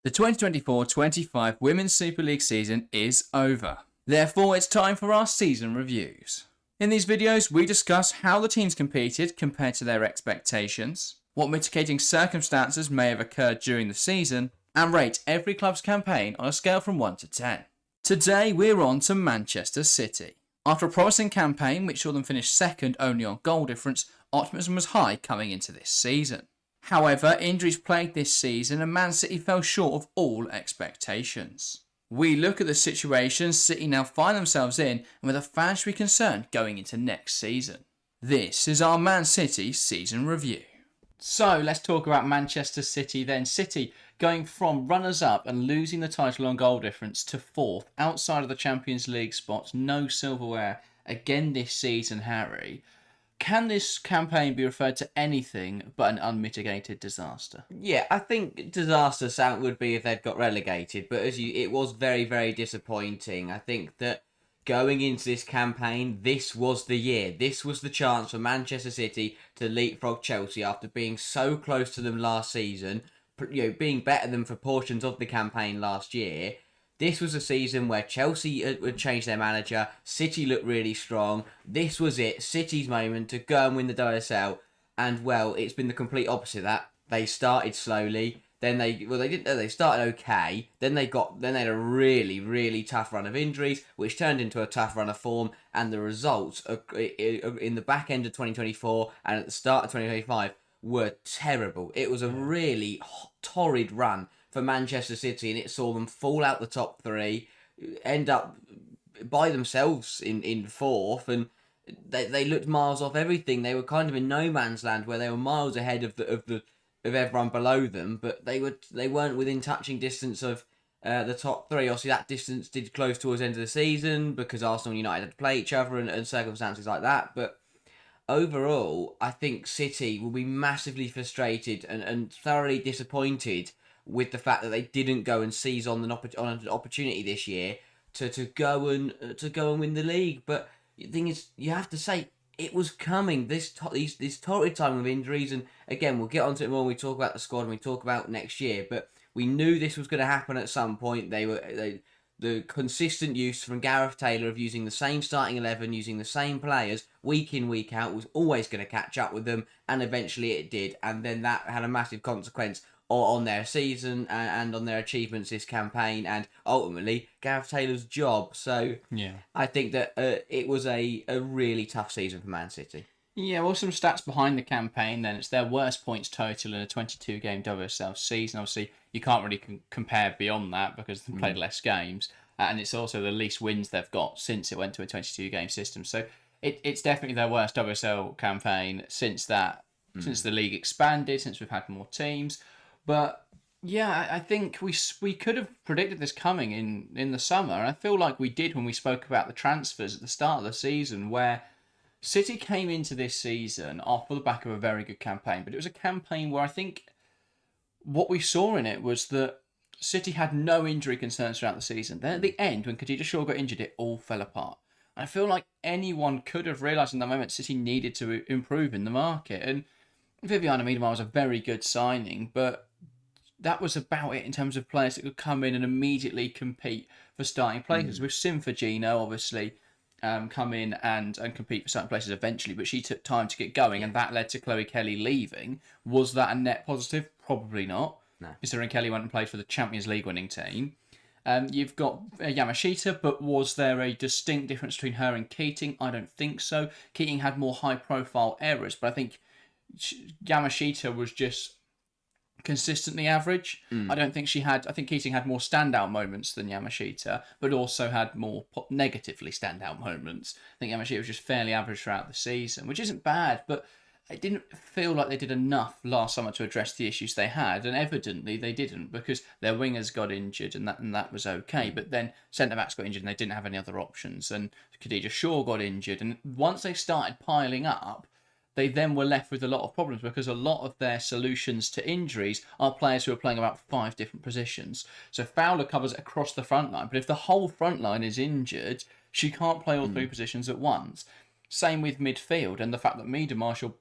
The 2024-25 Women's Super League season is over. Therefore, it's time for our season reviews. In these videos, we discuss how the teams competed compared to their expectations, what mitigating circumstances may have occurred during the season, and rate every club's campaign on a scale from 1 to 10. Today, we're on to Manchester City. After a promising campaign which saw them finish second only on goal difference, optimism was high coming into this season. However, injuries plagued this season and Man City fell short of all expectations. We look at the situation City now find themselves in and with a fans should be concerned going into next season. This is our Man City season review. So let's talk about Manchester City then. City going from runners-up and losing the title on goal difference to fourth outside of the Champions League spots, no silverware again this season, Harry. Can this campaign be referred to anything but an unmitigated disaster? Yeah, I think disaster sound would be if they'd got relegated, but it was very, very disappointing. I think that going into this campaign, this was the year. This was the chance for Manchester City to leapfrog Chelsea after being so close to them last season, being better than for portions of the campaign last year. This was a season where Chelsea had changed their manager, City looked really strong. This was it, City's moment to go and win the WSL. And, well, it's been the complete opposite of that. They started slowly, then they started okay, then they had a really, really tough run of injuries, which turned into a tough run of form, and the results in the back end of 2024 and at the start of 2025 were terrible. It was a really torrid run for Manchester City, and it saw them fall out the top three, end up by themselves in fourth, and they looked miles off everything. They were kind of in no man's land where they were miles ahead of everyone below them, but they weren't within touching distance of the top three. Obviously, that distance did close towards the end of the season because Arsenal and United had to play each other and circumstances like that, but overall, I think City will be massively frustrated and thoroughly disappointed with the fact that they didn't go and seize on an opportunity this year to go and win the league. But the thing is, you have to say it was coming. This torrid time of injuries, and again, we'll get onto it more when we talk about the squad and we talk about next year. But we knew this was going to happen at some point. The consistent use from Gareth Taylor of using the same starting 11, using the same players week in, week out, was always going to catch up with them, and eventually it did. And then that had a massive consequence on their season and on their achievements this campaign, and ultimately Gareth Taylor's job. So yeah, I think that it was a really tough season for Man City. Yeah, well, some stats behind the campaign then. It's their worst points total in a 22-game WSL season. Obviously, you can't really compare beyond that because they've played less games. And it's also the least wins they've got since it went to a 22-game system. So it's definitely their worst WSL campaign since the league expanded, since we've had more teams. But yeah, I think we could have predicted this coming in the summer. And I feel like we did when we spoke about the transfers at the start of the season, where City came into this season off the back of a very good campaign. But it was a campaign where I think what we saw in it was that City had no injury concerns throughout the season. Then at the end, when Khadija Shaw got injured, it all fell apart. And I feel like anyone could have realised in that moment City needed to improve in the market. And Viviana Miedema was a very good signing, but that was about it in terms of players that could come in and immediately compete for starting places. With Sinfagino, obviously, come in and compete for certain places eventually, but she took time to get going, and that led to Chloe Kelly leaving. Was that a net positive? Probably not. No. Considering Kelly went and played for the Champions League winning team. You've got Yamashita, but was there a distinct difference between her and Keating? I don't think so. Keating had more high-profile errors, but I think Yamashita was just consistently average. I think Keating had more standout moments than Yamashita, but also had more negatively standout moments. I think Yamashita was just fairly average throughout the season, which isn't bad, but it didn't feel like they did enough last summer to address the issues they had, and evidently they didn't, because their wingers got injured and that was okay, but then centre-backs got injured and they didn't have any other options, and Khadija Shaw got injured, and once they started piling up, they then were left with a lot of problems because a lot of their solutions to injuries are players who are playing about 5 different positions. So Fowler covers across the front line, but if the whole front line is injured, she can't play all 3 positions at once. Same with midfield, and the fact that Miedema, your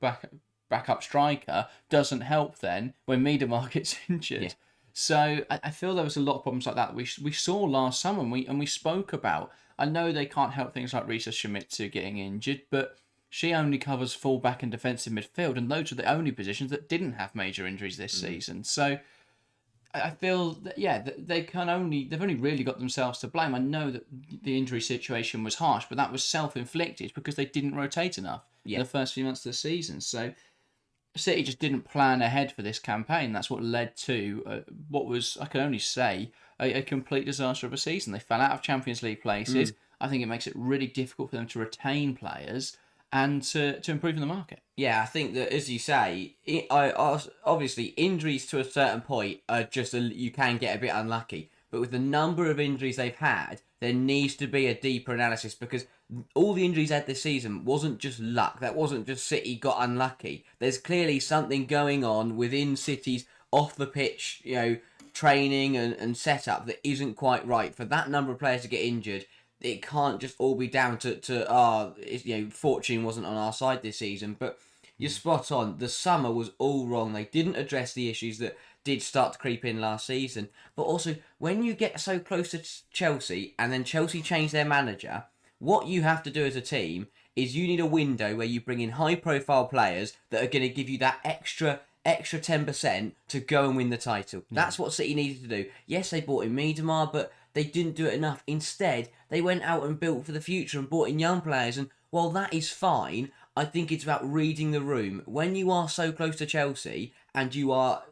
backup striker, doesn't help then when Miedema gets injured. Yeah. So I feel there was a lot of problems like that we saw last summer, and we spoke about. I know they can't help things like Risa Shimizu getting injured, but she only covers fullback and defensive midfield, and those are the only positions that didn't have major injuries this season. So I feel that they've only really got themselves to blame. I know that the injury situation was harsh, but that was self-inflicted because they didn't rotate enough in the first few months of the season. So City just didn't plan ahead for this campaign. That's what led to what was, I can only say, a complete disaster of a season. They fell out of Champions League places. I think it makes it really difficult for them to retain players and to improve in the market. Yeah, I think that, as you say, obviously injuries to a certain point are just you can get a bit unlucky. But with the number of injuries they've had, there needs to be a deeper analysis, because all the injuries they had this season wasn't just luck. That wasn't just City got unlucky. There's clearly something going on within City's off the pitch, training and setup that isn't quite right. For that number of players to get injured, it can't just all be down to fortune wasn't on our side this season. But you're spot on. The summer was all wrong. They didn't address the issues that did start to creep in last season. But also, when you get so close to Chelsea and then Chelsea change their manager, what you have to do as a team is you need a window where you bring in high-profile players that are going to give you that extra 10% to go and win the title. That's what City needed to do. Yes, they bought in Miedemar, but they didn't do it enough. Instead, they went out and built for the future and brought in young players. And while that is fine, I think it's about reading the room. When you are so close to Chelsea and you are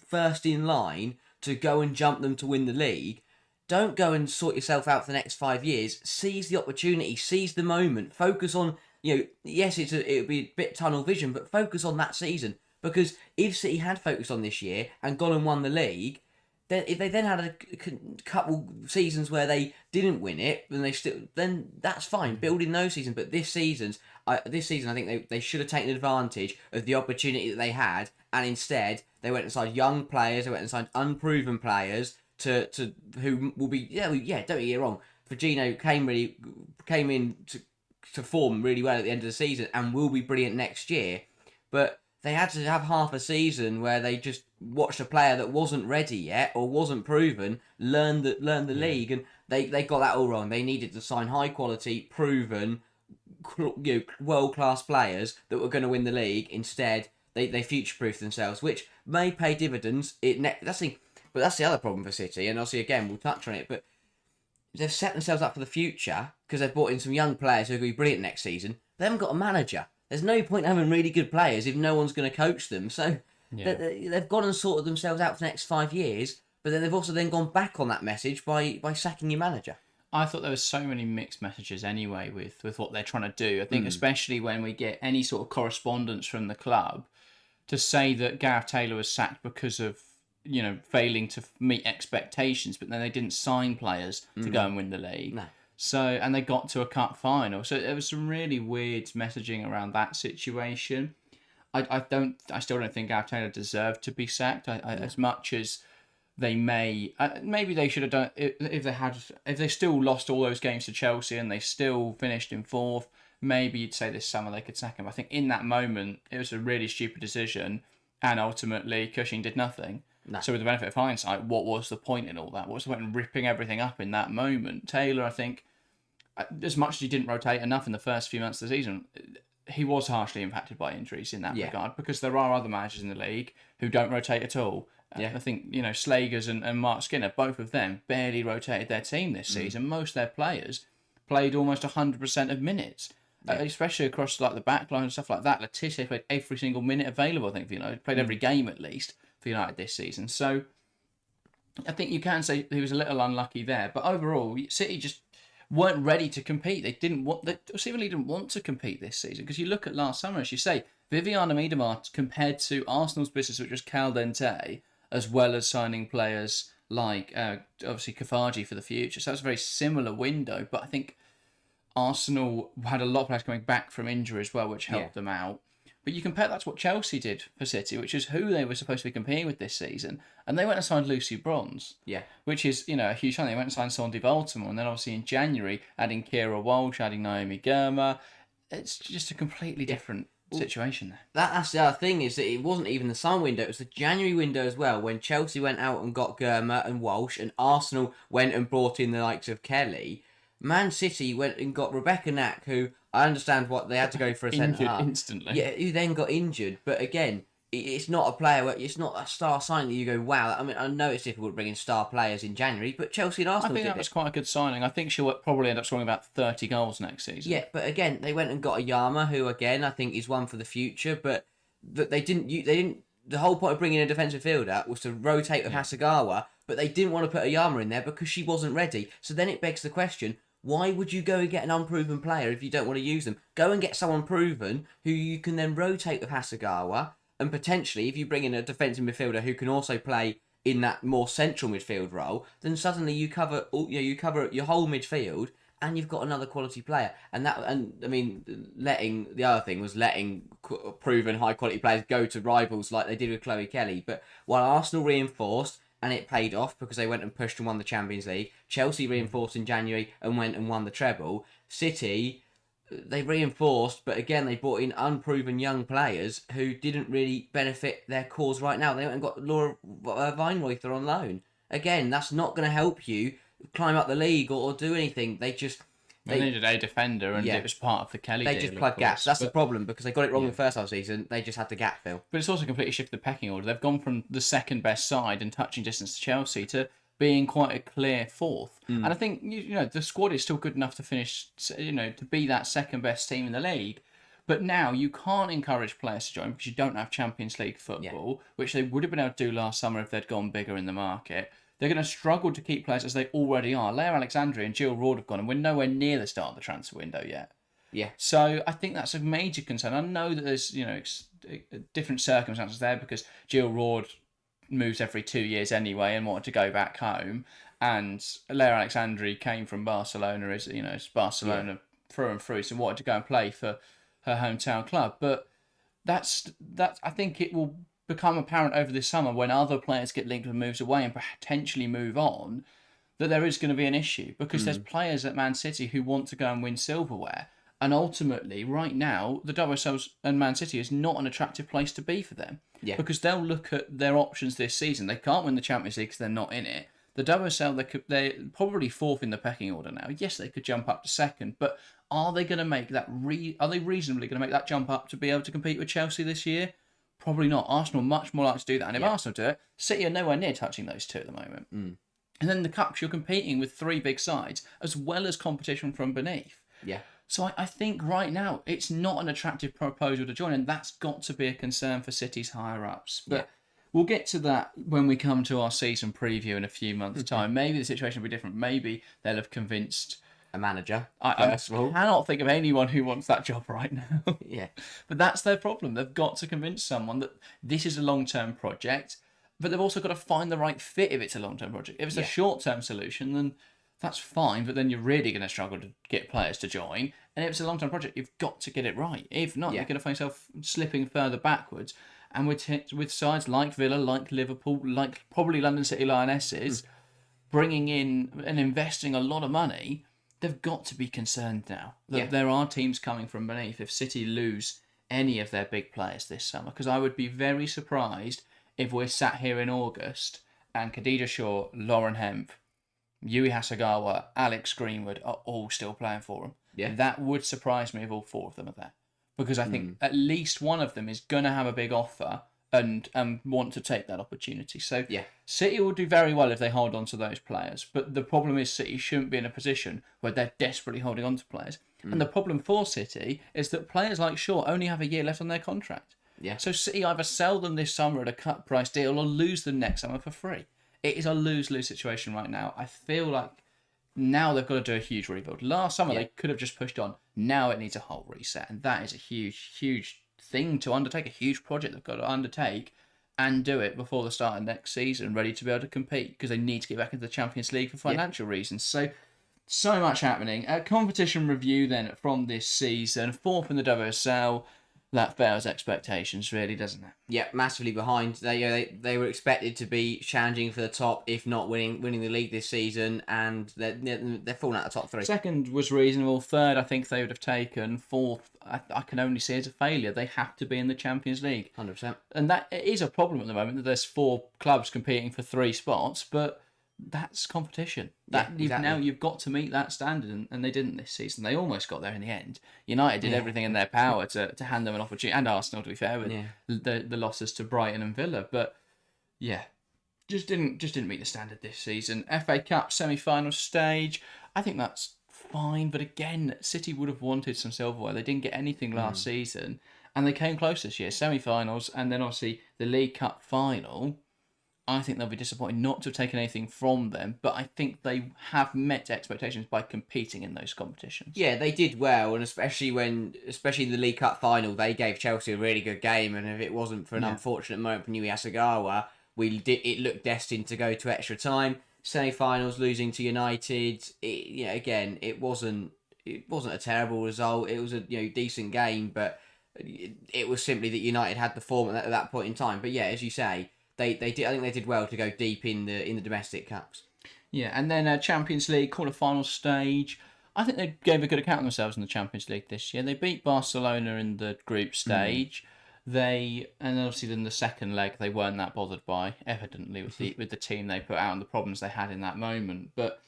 first in line to go and jump them to win the league, don't go and sort yourself out for the next 5 years. Seize the opportunity, seize the moment, focus on, yes, it would be a bit tunnel vision, but focus on that season. Because if City had focused on this year and gone and won the league, then if they then had a couple seasons where they didn't win it, then that's fine. Build in those seasons. But this season, I think they should have taken advantage of the opportunity that they had, and instead they went and signed young players. They went and signed unproven players to who will be don't get me wrong. Firmino came in to form really well at the end of the season and will be brilliant next year, but they had to have half a season where they just watched a player that wasn't ready yet or wasn't proven learn the league, and they got that all wrong. They needed to sign high quality, proven, world class players that were going to win the league. Instead, they future proofed themselves, which may pay dividends. But that's the other problem for City, and obviously again we'll touch on it. But they've set themselves up for the future because they've brought in some young players who are going to be brilliant next season. They haven't got a manager. There's no point having really good players if no one's going to coach them. So they've gone and sorted themselves out for the next 5 years, but then they've also then gone back on that message by sacking your manager. I thought there was so many mixed messages anyway with what they're trying to do. I think especially when we get any sort of correspondence from the club to say that Gareth Taylor was sacked because of failing to meet expectations, but then they didn't sign players to go and win the league. No. So, and they got to a cup final. So there was some really weird messaging around that situation. I still don't think Gareth Taylor deserved to be sacked. As much as they maybe they should have done if they still lost all those games to Chelsea and they still finished in fourth. Maybe you'd say this summer they could sack him. I think in that moment it was a really stupid decision, and ultimately Cushing did nothing. No. So with the benefit of hindsight, what was the point in all that? What was the point in ripping everything up in that moment? Taylor, I think, as much as he didn't rotate enough in the first few months of the season, he was harshly impacted by injuries in that regard, because there are other managers in the league who don't rotate at all. I think, Slagers and Mark Skinner, both of them barely rotated their team this season. Most of their players played almost 100% of minutes, especially across like the back line and stuff like that. Letizia played every single minute available, I think, for played every game at least for United this season. So I think you can say he was a little unlucky there, but overall, City just weren't ready to compete. They seemingly didn't want to compete this season, because you look at last summer, as you say, Viviana Miedemar compared to Arsenal's business, which was Cal Dente, as well as signing players like obviously Kafaji for the future. So that's a very similar window, but I think Arsenal had a lot of players coming back from injury as well, which helped them out. But you compare that to what Chelsea did for City, which is who they were supposed to be competing with this season, and they went and signed Lucy Bronze, which is a huge sign. They went and signed Sandy Baltimore, and then obviously in January adding Kira Walsh, adding Naomi Girma. It's just a completely different situation there. That's the other thing, is that it wasn't even the summer window, it was the January window as well, when Chelsea went out and got Germer and Walsh, and Arsenal went and brought in the likes of Kelly. Man City went and got Rebecca Knack, who I understand what they had to go for a centre Injured half. instantly. Yeah, who then got injured. But again, it's not a player where it's not a star signing that you go, wow. I mean, I know it's difficult bringing star players in January, but Chelsea and I Arsenal think did that was it. quite a good signing. I think she'll probably end up scoring about 30 goals next season. Yeah, but again, they went and got a Yama, who again I think is one for the future. But that they didn't. They didn't. The whole point of bringing in a defensive fielder was to rotate with Hasegawa, but they didn't want to put a Yama in there because she wasn't ready. So then it begs the question: why would you go and get an unproven player if you don't want to use them? Go and get someone proven who you can then rotate with Hasegawa, and potentially, if you bring in a defensive midfielder who can also play in that more central midfield role, then suddenly you cover your whole midfield, and you've got another quality player. And I mean, letting proven high quality players go to rivals like they did with Chloe Kelly. But while Arsenal reinforced, and it paid off because they went and pushed and won the Champions League, Chelsea reinforced in January and went and won the treble. City, they reinforced, but again they brought in unproven young players who didn't really benefit their cause right now. They went and got Laura Weinreuther on loan. Again, that's not going to help you climb up the league or do anything. They needed a defender, and it was part of the Kelly deal. They just plugged gaps. That's the problem, because they got it wrong in the first half season. They just had to gap fill. But it's also completely shifted the pecking order. They've gone from the second best side in touching distance to Chelsea to being quite a clear fourth. And I think the squad is still good enough to finish, to be that second best team in the league. But now you can't encourage players to join because you don't have Champions League football, which they would have been able to do last summer if they'd gone bigger in the market. They're going to struggle to keep players as they already are. Leah Alexandria and Jill Roord have gone, and we're nowhere near the start of the transfer window yet. Yeah. So I think that's a major concern. I know that there's different circumstances there because Jill Roord moves every 2 years anyway and wanted to go back home, and Leah Alexandri came from Barcelona, it's Barcelona through and through, so wanted to go and play for her hometown club. But that's I think it will become apparent over this summer when other players get linked with moves away and potentially move on, that there is going to be an issue because there's players at Man City who want to go and win silverware. And ultimately, right now, the WSL and Man City is not an attractive place to be for them. Yeah. Because they'll look at their options this season. They can't win the Champions League because they're not in it. The WSL, they're probably fourth in the pecking order now. Yes, they could jump up to second, but are they going to make that? Are they reasonably going to make that jump up to be able to compete with Chelsea this year? Probably not. Arsenal much more likely to do that. And if Arsenal do it, City are nowhere near touching those two at the moment. And then the Cups, you're competing with three big sides, as well as competition from beneath. Yeah. So I think right now, it's not an attractive proposal to join, and that's got to be a concern for City's higher-ups. But we'll get to that when we come to our season preview in a few months' time. Maybe the situation will be different. Maybe they'll have convinced a manager. I cannot think of anyone who wants that job right now. Yeah. But that's their problem. They've got to convince someone that this is a long-term project, but they've also got to find the right fit if it's a long-term project. If it's a short-term solution, then that's fine, but then you're really going to struggle to get players to join. And if it's a long-term project, you've got to get it right. If not, you're going to find yourself slipping further backwards. And with sides like Villa, like Liverpool, like probably London City Lionesses, bringing in and investing a lot of money, they've got to be concerned now that there are teams coming from beneath if City lose any of their big players this summer. Because I would be very surprised if we're sat here in August and Khadija Shaw, Lauren Hemp, Yui Hasegawa, Alex Greenwood are all still playing for them. Yeah. That would surprise me if all four of them are there. Because I think at least one of them is going to have a big offer and want to take that opportunity. So City will do very well if they hold on to those players. But the problem is City shouldn't be in a position where they're desperately holding on to players. And the problem for City is that players like Shaw only have a year left on their contract. Yeah. So City either sell them this summer at a cut price deal or lose them next summer for free. It is a lose-lose situation right now. I feel like now they've got to do a huge rebuild. Last summer they could have just pushed on. Now it needs a whole reset. And that is a huge, huge thing to undertake, a huge project they've got to undertake and do it before the start of next season, ready to be able to compete because they need to get back into the Champions League for financial reasons. So much happening. A competition review then from this season. Fourth in the WSL. that fails expectations, really, doesn't it? Yeah, massively behind. They were expected to be challenging for the top, if not winning the league this season, and they're falling out of the top three. Second was reasonable. Third, I think they would have taken. Fourth, I can only see as a failure. They have to be in the Champions League. 100%. And that is a problem at the moment, that there's 4 clubs competing for 3 spots, but that's competition. Exactly. You've got to meet that standard, and they didn't this season. They almost got there in the end. United did everything in their power to hand them an opportunity, and Arsenal, to be fair, with the losses to Brighton and Villa. But yeah, just didn't meet the standard this season. FA Cup semi-final stage, I think that's fine, but again, City would have wanted some silverware. They didn't get anything last season, and they came close this year. Semi-finals, and then obviously the League Cup final. I think they'll be disappointed not to have taken anything from them, but I think they have met expectations by competing in those competitions. Yeah, they did well, and especially in the League Cup final, they gave Chelsea a really good game. And if it wasn't for an unfortunate moment for Nui Asagawa, it looked destined to go to extra time. Semi-finals losing to United. It wasn't a terrible result. It was a decent game, but it was simply that United had the form at that point in time. But yeah, as you say, they did. I think they did well to go deep in the domestic cups. Yeah, and then Champions League quarter-final stage. I think they gave a good account of themselves in the Champions League this year. They beat Barcelona in the group stage. And obviously in the second leg they weren't that bothered by, evidently, with the team they put out and the problems they had in that moment. But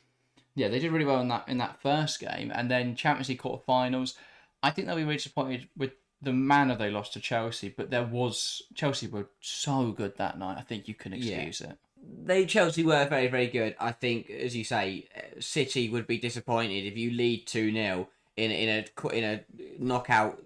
yeah, they did really well in that first game. And then Champions League quarter-finals, I think they'll be really disappointed with the manner they lost to Chelsea, but Chelsea were so good that night. I think you can excuse it. Chelsea were very, very good. I think, as you say, City would be disappointed if you lead 2-0 in a knockout,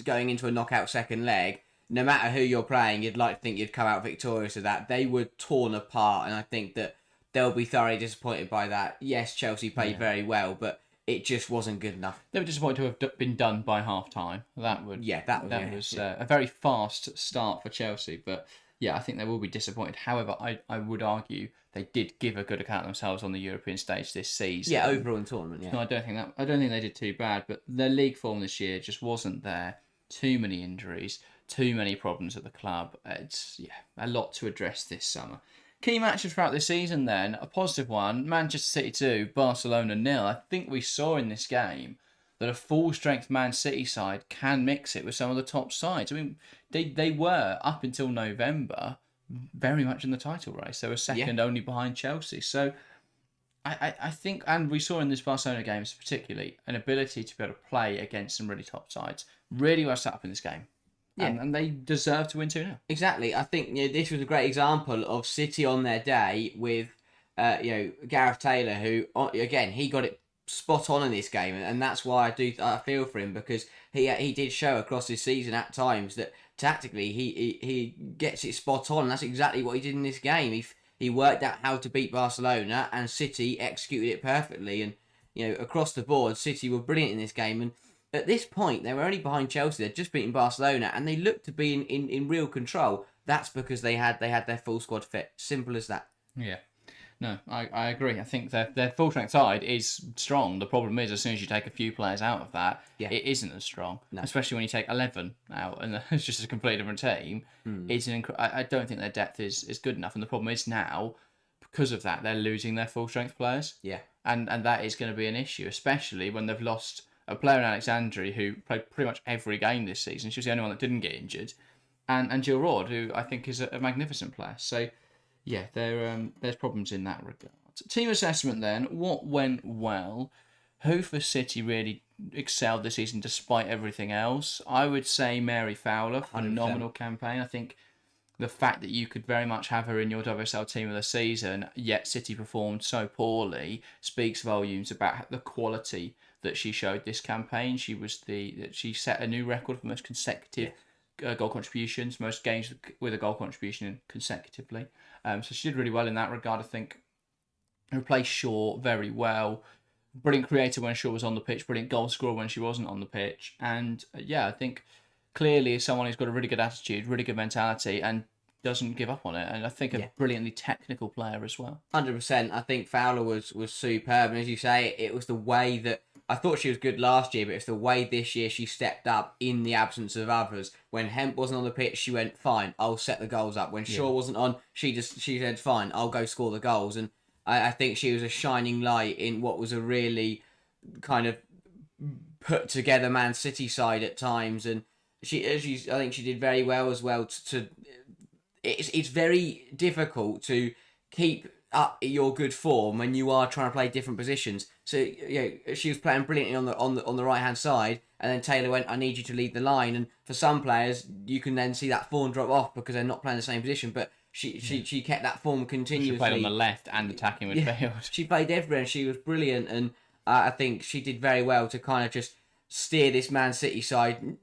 going into a knockout second leg. No matter who you're playing, you'd like to think you'd come out victorious of that. They were torn apart, and I think that they'll be thoroughly disappointed by that. Yes, Chelsea played very well, but it just wasn't good enough. They were disappointed to have been done by half time. That was a very fast start for Chelsea. But yeah, I think they will be disappointed. However, I would argue they did give a good account of themselves on the European stage this season. Yeah, overall in tournament. Yeah, no, I don't think they did too bad. But their league form this year just wasn't there. Too many injuries, too many problems at the club. It's a lot to address this summer. Key matches throughout the season then, a positive one, Manchester City 2, Barcelona 0. I think we saw in this game that a full-strength Man City side can mix it with some of the top sides. I mean, they were, up until November, very much in the title race. They were second only behind Chelsea. So I think, and we saw in this Barcelona game particularly, an ability to be able to play against some really top sides. Really well set up in this game. Yeah. And they deserve to win 2-0. Exactly. I think this was a great example of City on their day with Gareth Taylor, who again he got it spot on in this game, and that's why I feel for him, because he did show across this season at times that tactically he gets it spot on. And that's exactly what he did in this game. He worked out how to beat Barcelona, and City executed it perfectly. And across the board, City were brilliant in this game. And at this point, they were only behind Chelsea. They'd just beaten Barcelona, and they looked to be in real control. That's because they had their full squad fit. Simple as that. Yeah. No, I agree. I think their full strength side is strong. The problem is, as soon as you take a few players out of that, it isn't as strong. No. Especially when you take 11 out and it's just a completely different team. I don't think their depth is good enough. And the problem is now, because of that, they're losing their full strength players. Yeah. And that is going to be an issue, especially when they've lost a player in Alexandri who played pretty much every game this season. She was the only one that didn't get injured. And Jill Ward, who I think is a magnificent player. So, yeah, there's problems in that regard. Team assessment then. What went well? Who for City really excelled this season despite everything else? I would say Mary Fowler. Phenomenal 100%. Campaign. I think the fact that you could very much have her in your WSL team of the season, yet City performed so poorly, speaks volumes about the quality that she showed this campaign. She set a new record for most consecutive goal contributions, most games with a goal contribution consecutively. So she did really well in that regard. I think replaced Shaw very well. Brilliant creator when Shaw was on the pitch. Brilliant goal scorer when she wasn't on the pitch. And I think clearly someone who's got a really good attitude, really good mentality, and doesn't give up on it. And I think a brilliantly technical player as well. 100%. I think Fowler was superb. And as you say, it was the way that I thought she was good last year, but it's the way this year she stepped up in the absence of others. When Hemp wasn't on the pitch, she went, fine, I'll set the goals up. When Shaw wasn't on, she said, fine, I'll go score the goals. And I think she was a shining light in what was a really kind of put together Man City side at times. And I think she did very well as well. It's very difficult to keep up your good form when you are trying to play different positions. So she was playing brilliantly on the right hand side, and then Taylor went, "I need you to lead the line." And for some players, you can then see that form drop off because they're not playing the same position. But she kept that form continuously. She played on the left and attacking midfield. She played everywhere, and she was brilliant. And I think she did very well to kind of just steer this Man City side,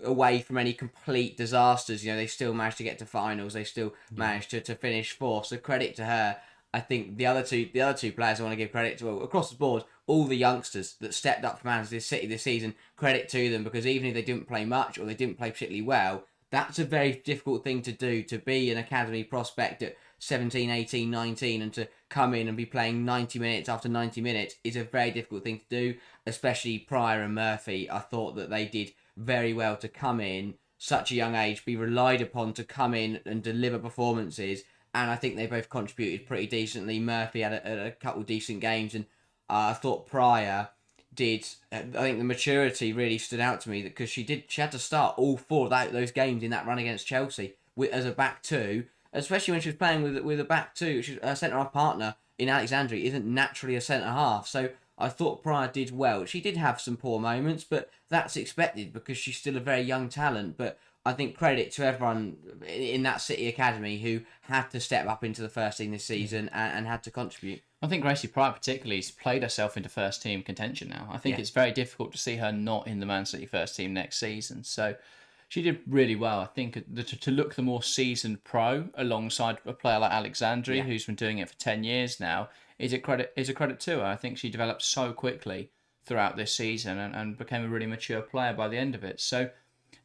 away from any complete disasters. They still managed to get to finals. They still managed to finish fourth. So credit to her. I think the other two players I want to give credit to, across the board, all the youngsters that stepped up for Man City this season, credit to them, because even if they didn't play much or they didn't play particularly well, that's a very difficult thing to do, to be an academy prospect at 17, 18, 19, and to come in and be playing 90 minutes after 90 minutes is a very difficult thing to do, especially Pryor and Murphy. I thought that they did very well to come in such a young age, be relied upon to come in and deliver performances, and I think they both contributed pretty decently. Murphy had a couple of decent games, and I thought Pryor did. I think the maturity really stood out to me, because she had to start all four of those games in that run against Chelsea as a back two, especially when she was playing with a back two. Her centre half partner in Alexandria isn't naturally a centre half, so I thought Pryor did well. She did have some poor moments, but that's expected because she's still a very young talent. But I think credit to everyone in that City academy who had to step up into the first team this season and had to contribute. I think Gracie Pryor particularly has played herself into first team contention now. I think it's very difficult to see her not in the Man City first team next season. So she did really well. I think to look the more seasoned pro alongside a player like Alexandria, who's been doing it for 10 years now, is a credit to her. I think she developed so quickly throughout this season and became a really mature player by the end of it. So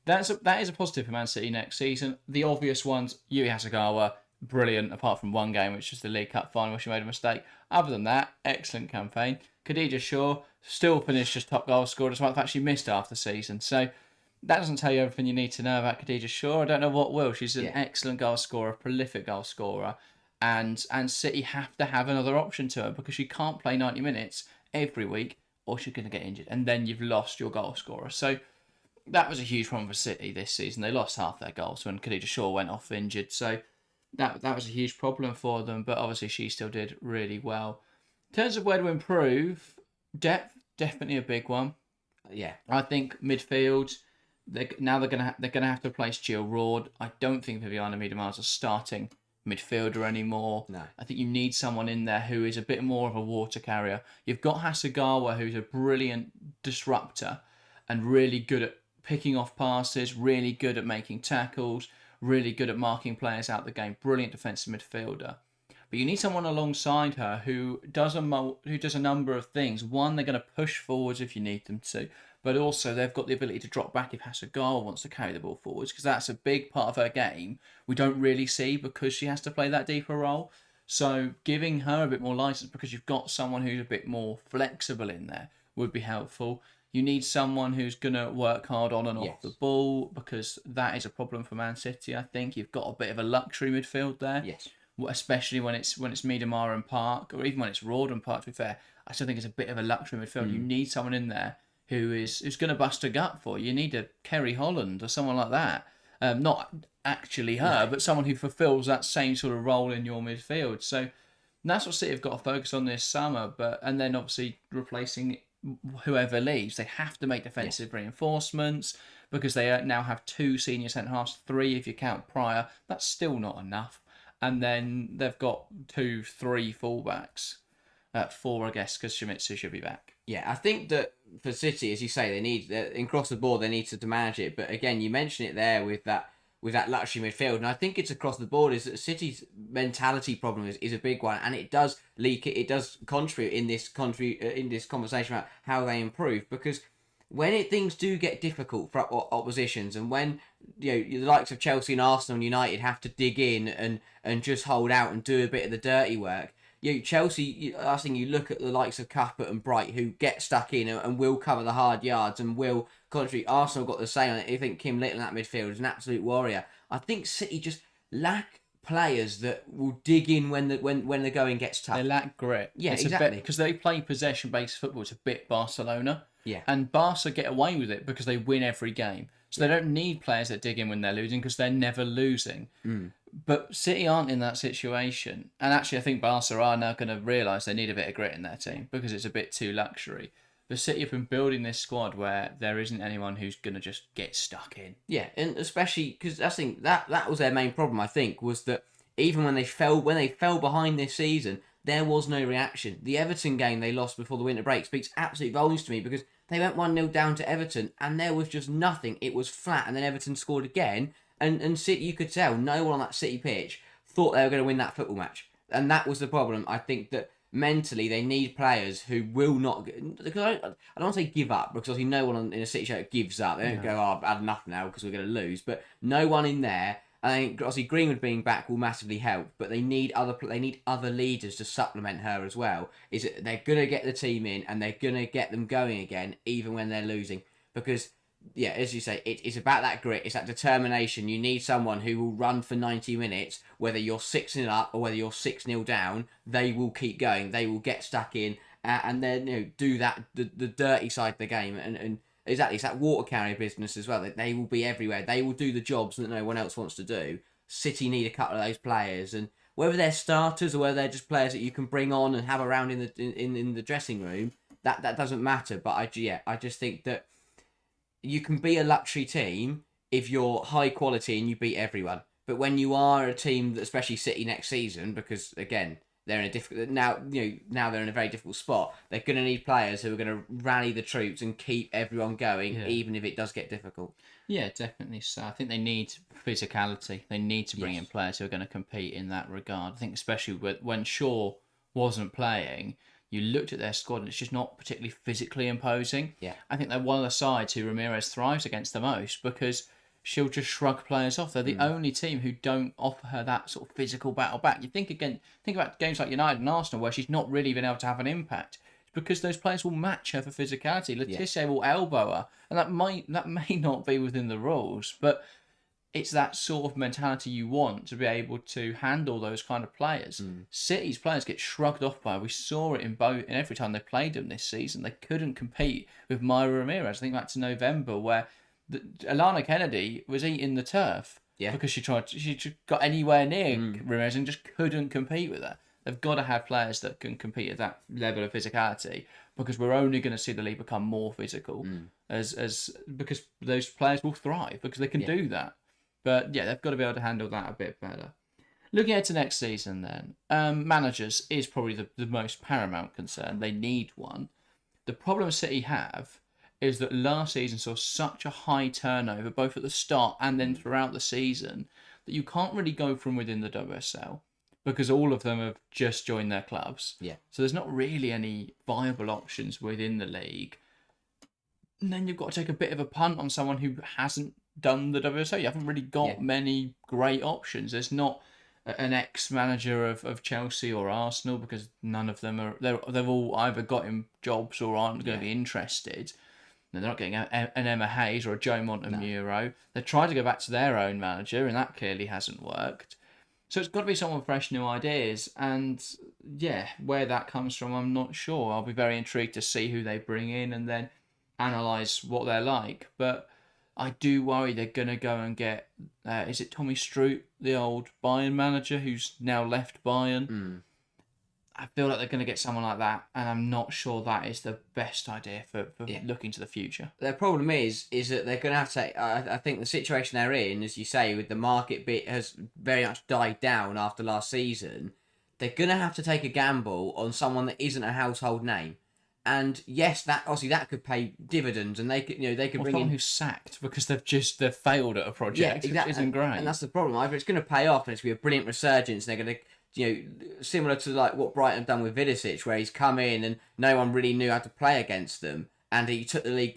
that is a positive for Man City next season. The obvious ones, Yui Hasegawa, brilliant, apart from one game, which was the League Cup final where she made a mistake. Other than that, excellent campaign. Khadija Shaw still finished as top goal scorer, despite the fact she missed half the season. So that doesn't tell you everything you need to know about Khadija Shaw. I don't know what will. She's an excellent goal scorer, prolific goal scorer. And City have to have another option to her, because she can't play 90 minutes every week or she's going to get injured. And then you've lost your goal scorer. So that was a huge problem for City this season. They lost half their goals when Khadija Shaw went off injured. So that was a huge problem for them. But obviously she still did really well. In terms of where to improve, depth, definitely a big one. Yeah. I think midfield, they're gonna have to replace Jill Roord. I don't think Viviana Miedema's a starting midfielder anymore. No. I think you need someone in there who is a bit more of a water carrier. You've got Hasegawa, who's a brilliant disruptor and really good at picking off passes, really good at making tackles, really good at marking players out the game. Brilliant defensive midfielder. But you need someone alongside her who does a number of things. One, they're going to push forwards if you need them to, but also they've got the ability to drop back if Hasegawa wants to carry the ball forwards, because that's a big part of her game we don't really see because she has to play that deeper role. So giving her a bit more license, because you've got someone who's a bit more flexible in there, would be helpful. You need someone who's going to work hard on and off the ball, because that is a problem for Man City, I think. You've got a bit of a luxury midfield there. Yes. Especially when it's Miedema and Park, or even when it's Roord and Park, to be fair. I still think it's a bit of a luxury midfield. You need someone in there who's going to bust a gut for you. You need a Kerry Holland or someone like that. Not actually her, but someone who fulfills that same sort of role in your midfield. So that's what City have got to focus on this summer. And then obviously replacing whoever leaves. They have to make defensive reinforcements, because they now have 2 senior centre halves, 3 if you count Pryor. That's still not enough. And then they've got 2, 3 fullbacks. 4, I guess, because Shimizu should be back. Yeah, I think that for City, as you say, they need across the board. They need to manage it. But again, you mentioned it there with that luxury midfield, and I think it's across the board. Is that City's mentality problem is a big one, and it does leak. It does contribute in this conversation about how they improve, because when things do get difficult for oppositions, and when the likes of Chelsea and Arsenal and United have to dig in and just hold out and do a bit of the dirty work, Chelsea, I think you look at the likes of Cuthbert and Bright, who get stuck in and will cover the hard yards and will contribute. Arsenal got the same on it. I think Kim Little in that midfield is an absolute warrior. I think City just lack players that will dig in when the going gets tough. They lack grit. Yeah, it's exactly. Because they play possession-based football. It's a bit Barcelona. Yeah. And Barca get away with it because they win every game. So they don't need players that dig in when they're losing because they're never losing. But City aren't in that situation. And actually, I think Barca are now going to realise they need a bit of grit in their team because it's a bit too luxury. But City have been building this squad where there isn't anyone who's going to just get stuck in. Yeah, and especially because I think that was their main problem. I think was that even when they fell behind this season, there was no reaction. The Everton game they lost before the winter break speaks absolute volumes to me because they went 1-0 down to Everton and there was just nothing. It was flat, and then Everton scored again. And City, you could tell no one on that City pitch thought they were going to win that football match, and that was the problem. I think that mentally they need players who will not. Because I don't want to say give up, because obviously no one in a City show gives up. They don't go, "Oh, I've had enough now because we're going to lose." But no one in there. I think obviously Greenwood being back will massively help, but they need other leaders to supplement her as well. Is that they're gonna get the team in and they're gonna get them going again, even when they're losing. Because yeah, as you say, it's about that grit, it's that determination. You need someone who will run for 90 minutes, whether you're 6-0 up or whether you're 6-0 down. They will keep going. They will get stuck in and then do that the dirty side of the game and. Exactly, it's that water carrier business as well. That they will be everywhere. They will do the jobs that no one else wants to do. City need a couple of those players, and whether they're starters or whether they're just players that you can bring on and have around in the dressing room, that doesn't matter. But I just think that you can be a luxury team if you're high quality and you beat everyone. But when you are a team, that, especially City next season, because again, they're in a difficult now they're in a very difficult spot. They're going to need players who are going to rally the troops and keep everyone going, even if it does get difficult. Yeah, definitely so. I think they need physicality. They need to bring in players who are going to compete in that regard. I think especially when Shaw wasn't playing, you looked at their squad and it's just not particularly physically imposing. Yeah. I think they're one of the sides who Ramirez thrives against the most because she'll just shrug players off. They're the only team who don't offer her that sort of physical battle back. You think about games like United and Arsenal where she's not really been able to have an impact. It's because those players will match her for physicality. Letizia will elbow her, and that may not be within the rules, but it's that sort of mentality you want to be able to handle those kind of players. City's players get shrugged off by her. We saw it in every time they played them this season. They couldn't compete with Myra Ramirez. I think back to November where Alana Kennedy was eating the turf because she got anywhere near Ramirez and just couldn't compete with her. They've got to have players that can compete at that level of physicality because we're only going to see the league become more physical because those players will thrive because they can do that. But yeah, they've got to be able to handle that a bit better. Looking ahead to next season then, managers is probably the most paramount concern. They need one. The problem City have is that last season saw such a high turnover, both at the start and then throughout the season, that you can't really go from within the WSL because all of them have just joined their clubs. Yeah. So there's not really any viable options within the league. And then you've got to take a bit of a punt on someone who hasn't done the WSL. You haven't really got many great options. There's not an ex-manager of Chelsea or Arsenal because none of them are... They've all either got him jobs or aren't going to be interested. They're not getting an Emma Hayes or a Joe Montemuro. No. They've tried to go back to their own manager, and that clearly hasn't worked. So it's got to be someone with fresh new ideas. And yeah, where that comes from, I'm not sure. I'll be very intrigued to see who they bring in and then analyse what they're like. But I do worry they're going to go and get... is it Tommy Stroot, the old Bayern manager, who's now left Bayern? I feel like they're going to get someone like that, and I'm not sure that is the best idea for looking to the future. Their problem is that they're going to have to... I think the situation they're in, as you say, with the market bit has very much died down after last season. They're going to have to take a gamble on someone that isn't a household name. And yes, that could pay dividends, and they could bring in who's sacked because they've failed at a project, which isn't great. And that's the problem. Either it's going to pay off and it's going to be a brilliant resurgence, and they're going to, similar to like what Brighton have done with Vidicic, where he's come in and no one really knew how to play against them, and Brighton took the league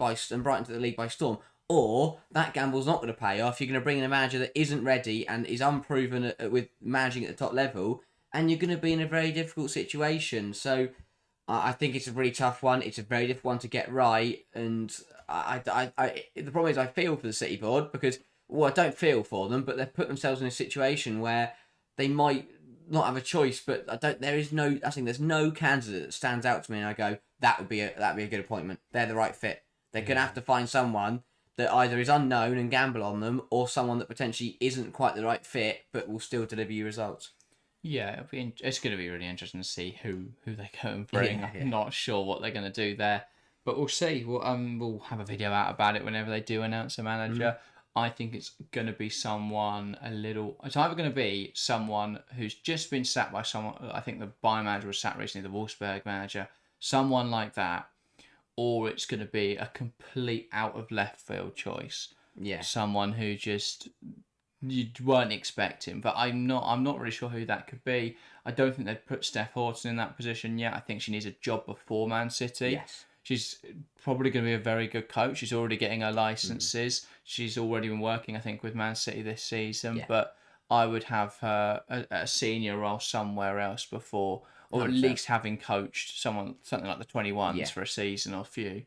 by storm. Or that gamble's not going to pay off. You're going to bring in a manager that isn't ready and is unproven with managing at the top level, and you're going to be in a very difficult situation. So I think it's a really tough one. It's a very difficult one to get right, and the problem is I feel for the City board because, well, I don't feel for them, but they've put themselves in a situation where they might not have a choice. But I don't. I think there's no candidate that stands out to me, and I go, that'd be a good appointment. They're the right fit. They're gonna have to find someone that either is unknown and gamble on them, or someone that potentially isn't quite the right fit but will still deliver you results. Yeah, it's going to be really interesting to see who they go and bring. Yeah. I'm not sure what they're going to do there, but we'll see. We'll have a video out about it whenever they do announce a manager. I think it's going to be someone It's either going to be someone who's just been sacked by someone. I think the Bayern manager was sacked recently, the Wolfsburg manager, someone like that, or it's going to be a complete out of left field choice. Yeah. Someone who just you weren't expecting, but I'm not really sure who that could be. I don't think they'd put Steph Horton in that position yet. I think she needs a job before Man City. Yes. She's probably going to be a very good coach. She's already getting her licenses. She's already been working, I think, with Man City this season. Yeah. But I would have her a senior role somewhere else before, or 100%. At least having coached something like the 21s for a season or few.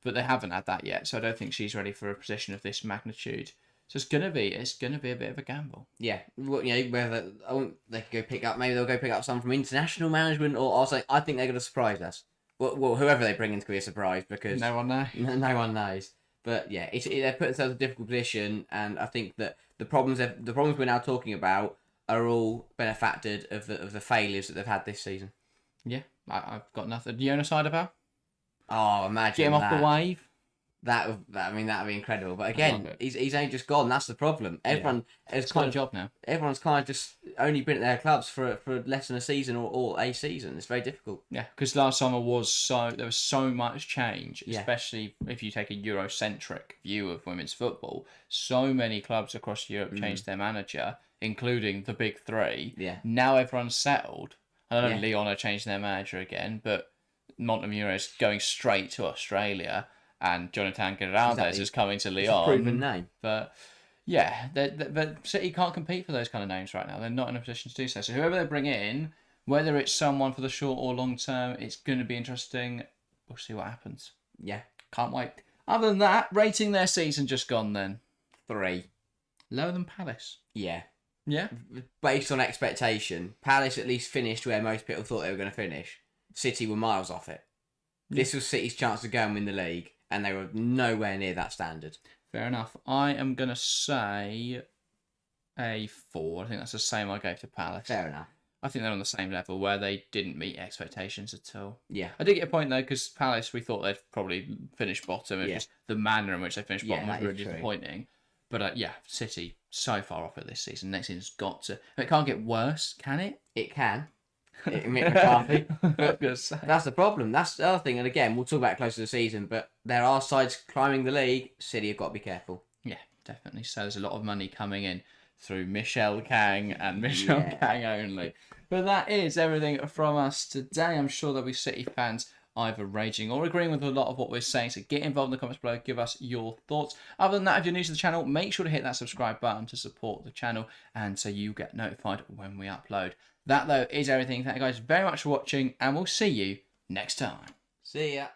But they haven't had that yet, so I don't think she's ready for a position of this magnitude. So it's gonna be a bit of a gamble. Yeah, well, whether they could go pick up, maybe they'll go pick up someone from international management, or I'll say I think they're gonna surprise us. Well, whoever they bring in could be a surprise because no one knows. No one knows. But yeah, they're putting themselves in a difficult position, and I think that the problems we're now talking about are all benefacted of the failures that they've had this season. Yeah, I've got nothing. Do you own a side of her? Oh, imagine get him off the wave. That'd be incredible. But again, he's only just gone. That's the problem. Everyone has got a job now. Everyone's kind of just only been at their clubs for less than a season or a season. It's very difficult. Yeah, because last summer there was so much change, especially if you take a Eurocentric view of women's football. So many clubs across Europe changed their manager, including the big three. Yeah. Now everyone's settled. I don't know if Lyon are changing their manager again, but Montemurro is going straight to Australia. And Jonathan Giraldez is coming to Lyon. It's a proven name. But yeah, but City can't compete for those kind of names right now. They're not in a position to do so. So whoever they bring in, whether it's someone for the short or long term, it's going to be interesting. We'll see what happens. Yeah. Can't wait. Other than that, rating their season just gone then. 3. Lower than Palace. Yeah. Yeah? Based on expectation, Palace at least finished where most people thought they were going to finish. City were miles off it. Yeah. This was City's chance to go and win the league. And they were nowhere near that standard. Fair enough. I am going to say a 4. I think that's the same I gave to Palace. Fair enough. I think they're on the same level where they didn't meet expectations at all. Yeah. I did get a point though, because Palace, we thought they'd probably finish bottom. It's just the manner in which they finished bottom was really disappointing. But City, so far off it this season. Next season's got to... it can't get worse, can it? It can. Mick McCarthy. But that's the problem. That's the other thing. And again, we'll talk about it closer to the season, but there are sides climbing the league. City have got to be careful. Yeah, definitely. So there's a lot of money coming in through Michelle Kang and Michelle Kang only. But that is everything from us today. I'm sure there'll be City fans either raging or agreeing with a lot of what we're saying. So get involved in the comments below. Give us your thoughts. Other than that, if you're new to the channel, make sure to hit that subscribe button to support the channel and so you get notified when we upload. That, though, is everything. Thank you guys very much for watching, and we'll see you next time. See ya.